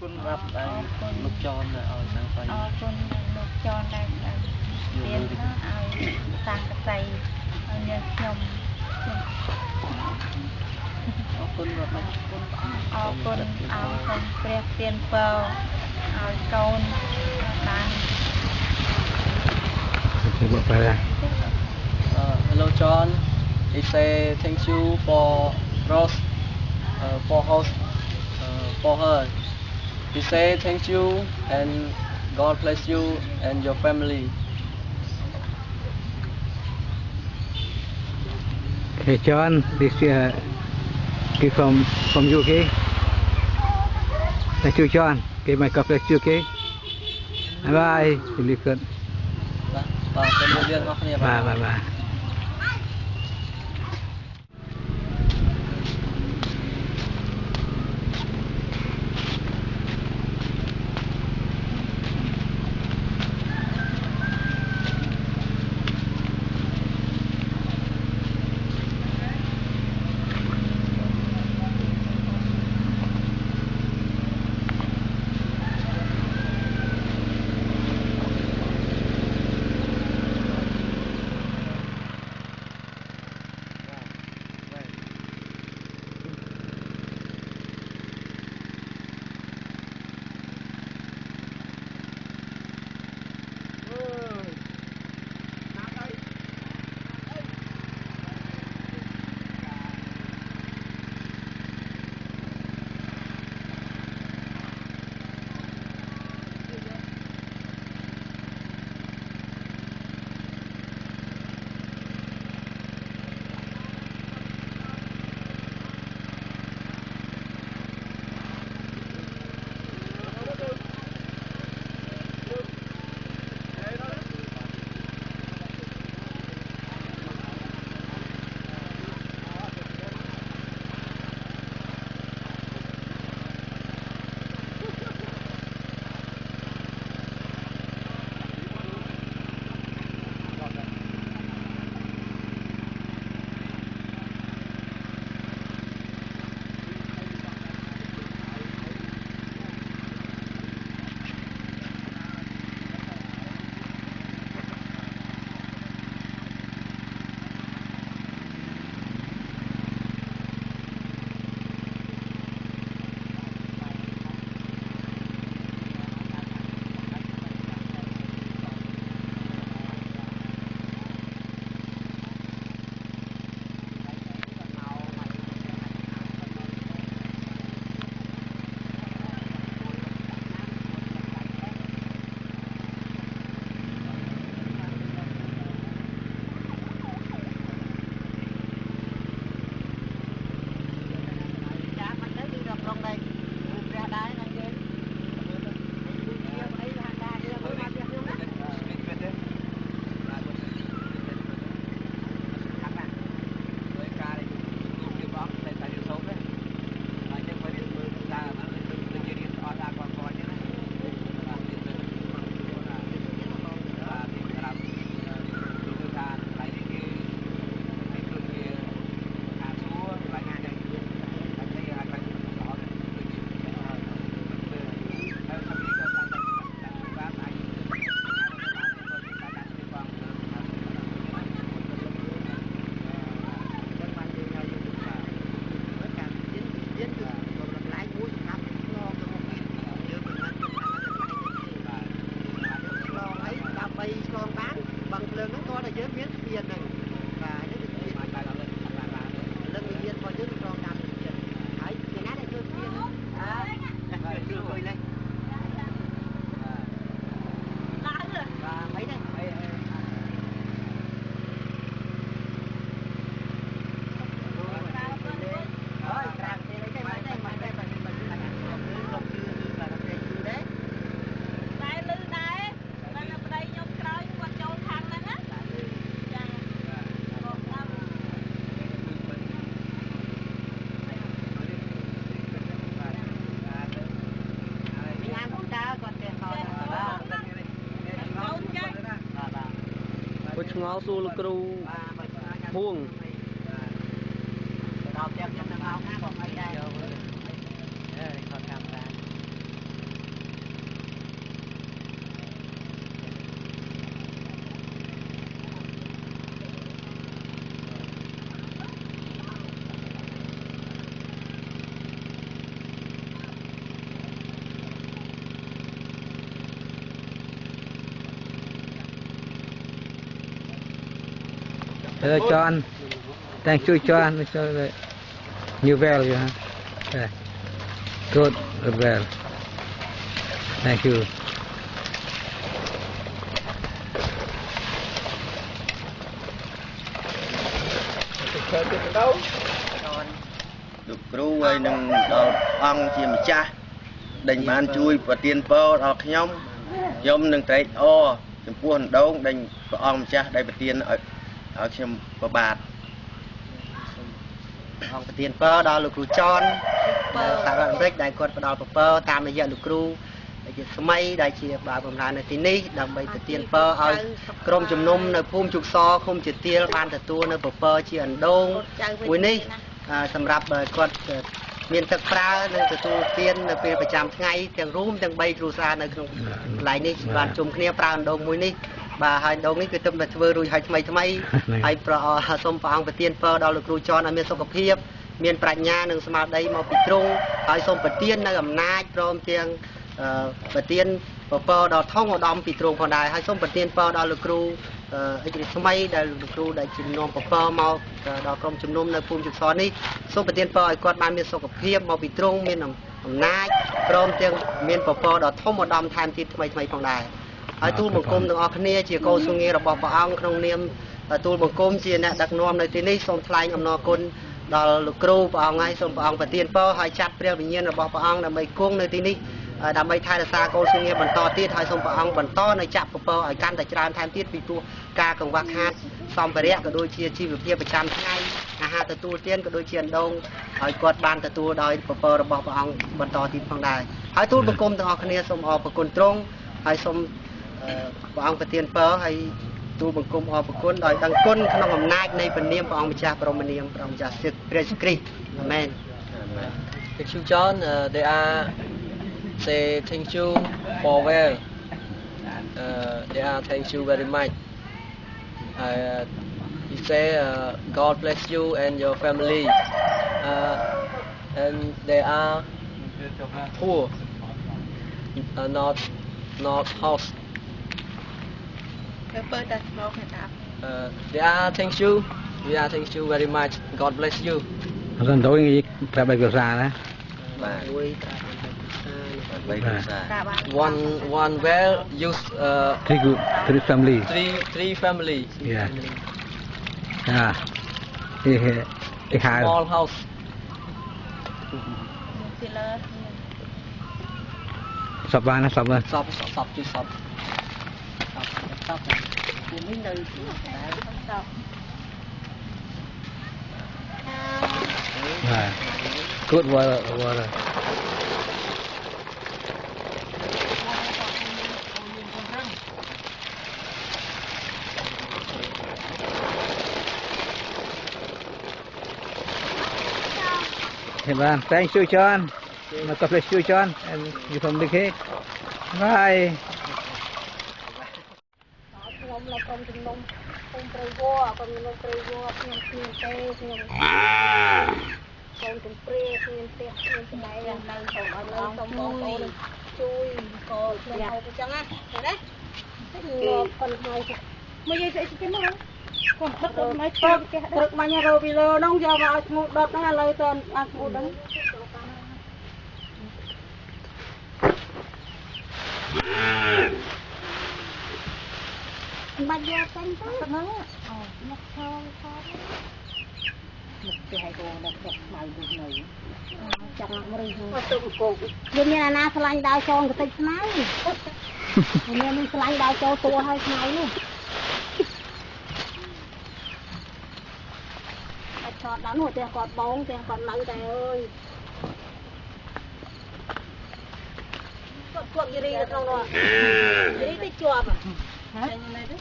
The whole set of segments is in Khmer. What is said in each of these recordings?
คุณรับได้ลูกจอนเลยเอาสังไฟคุณลูกจอนได้เรียนนะเอาสร้างกระใจเอาเนื้อขยมคุณรับได้คุณเอาคนเปรียบเปลี่ยนเปล่าเอาโกนบ้าน Hello John, he say thank you for Rose, for host, for her. He say thank you and God bless you and your family. Hey John, this is from UK. Thank you John. Okay, my God bless you. Okay. Bye bye. Really good. Bye bye bye. ngó xu lực cừu huông đào chém chân ngáo khác còn ai đây John thank you John new well good well thank you លោកគ្រូហើយនឹងដល់អង្គជាម្ចាស់ដែលបានជួយប្រទានពរដល់ខ្ញុំនឹងត្រេកអរចំពោះអណ្ដូងដែលព្រះអង្គម្ចាស់ដែលប្រទានឲ្យខ្ញុំប្របាទអង្គប្រទានពរដល់លោកគ្រូចនសហរដ្ឋអាមេរិកដែលគាត់ផ្ដល់ពរតាមរយៈលោកគ្រូដែលជាស្មីដែលជាបាវបំរើនៅទីនេះដើម្បីប្រទានពរឲ្យក្រុមជំនុំនៅភូមិជុកសឃុំជាទៀលបានទទួលនៅពរជាអណ្ដូងមួយនេះសម្រាប់គាត់មានទឹកប្រើនិងទទួលទាននៅពេលប្រចាំថ្ងៃទាំងរួមទាំង3គ្រួសារនៅក្នុងកន្លែងនេះបានជុំគ្នាប្រើអណ្ដូងមួយនេះបាទហើយអណ្ដូងនេះគឺទឹកតែធ្វើរួចហើយថ្មីហើយសូមព្រះអង្គប្រទានពរដល់លោកគ្រូចនឲ្យមានសុខភាពមានប្រាជ្ញានិងស្មារតីមកពីទ្រង់ហើយសូមប្រទាននៅអំណាចព្រមទាំងប្រទានពរដល់ធំឧត្តមពីទ្រង់ផងដែរហើយសូមប្រទានពរដល់លោកគ្រូអិចស្មីដែលលោកគ្រូដែលជំនុំពរមកដល់ក្រុមជំនុំនៅភូមិជុកសនេះសូមប្រទានពរឲ្យគាត់បានមានសុខភាពមកពីទ្រង់មានអំណាចព្រមទាំងមានពរដល់ធំឧត្តមថែមទៀតថ្មីផងដែរហើយទូលបង្គំទាំងអស់គ្នាជាកូនសុងារបស់ព្រះអង្គក្នុងនាមទូលបង្គំជាអ្នកដឹកនាំនៅទីនេះសូមថ្លែងអំណរគុណដល់លោកគ្រូព្រះអង្គហើយសូមព្រះអង្គប្រទានពរឲ្យចាត់ព្រះវិញ្ញាណរបស់ព្រះអង្គដើម្បីគង់នៅទីនេះដើម្បីថែរក្សាកូនសុងាបន្តទៀតហើយសូមព្រះអង្គបន្តនៅចាក់ពពកឲ្យកាន់តែច្រើនថែមទៀតពីព្រោះការកង្វះខាតសម្ភារៈក៏ដូចជាជីវភាពប្រចាំថ្ងៃអាហារទទួលទានក៏ដូចជាអណ្ដូងឲ្យគាត់បានទទួលដោយពពករបស់ព្រះអង្គបន្តទៀតផងដែរហើយទូលបង្គំទាំងអស់គ្នាសូមអរគុណទ្រង់ហើយសូមព្រះអង្គប្រទានពរហើយទូលបង្គំអរគុណដោយដឹងគុណក្នុងអំណាចនៃព្រះនាមព្រះអង្គម្ចាស់បរមនាមព្រះម្ចាស់ព្រះគ្រីស្ទអាមែន Thank you John they are say thank you for well they are thank you very much he say God bless you and your family and they are poor not house they are thank you we are thank you very much God bless you អត់ដល់នេះប្រាប់ឲ្យគ្រួសារណាបាទ one well use three family three family yeah small house សពបានណាសពបានសពជួយសពពីនេះនៅសពgood water Hey man, thank you John. God bless you John and you from the cake. Bye. ខ្ញុំនៅក្រុមជំនុំភូមិព្រៃវល្លិខ្ញុំនៅព្រៃវល្លិខ្ញុំគ្មានទេខ្ញុំកូនជំព្រាគ្មានផ្ទះគ្មានកន្លែងនៅសូមឲ្យសូមបងប្អូនជួយក៏ខ្ញុំហៅទៅចឹងណាឃើញទេខ្ញុំប៉ុនហើយមកនិយាយស្អីគេមកកូនដឹកទៅមកឆ្កែផ្ទះដឹកមកញ៉ារោពីលើនោះយកមកឲ្យឈ្មោះដុតហ្នឹងឥឡូវតើអាឈ្មោះហ្នឹងបាច់យកទៅហ្នឹងអូមកខោមកគេឲ្យគាត់ដល់ទឹកស្មៅនេះនៅចាំមរីហ្នឹងទៅគោកវាមានអាណាឆ្លាញ់ដល់ចងកតិចស្មៅមាននឹងឆ្លាញ់ដល់ចូលតួឲ្យស្មៅនោះអត់ឆោតដល់នោះទាំងគាត់បងទាំងគាត់នៅតែអើយគាត់យីរីនៅក្នុងនោះយីរីទៅជាប់ហ៎នេះទៅ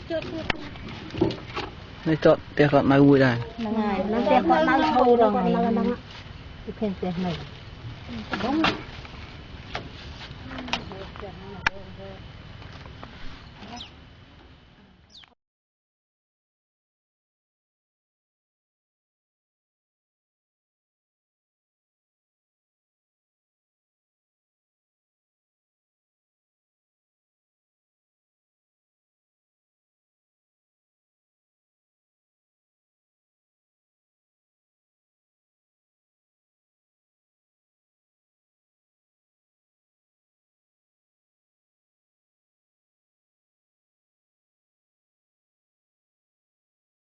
ជួយនេះតផ្ទះគាត់នៅមួយដែរហ្នឹងហើយនៅផ្ទះគាត់នៅឈូរដល់ហ្នឹងពីភេទផ្ទះនេះ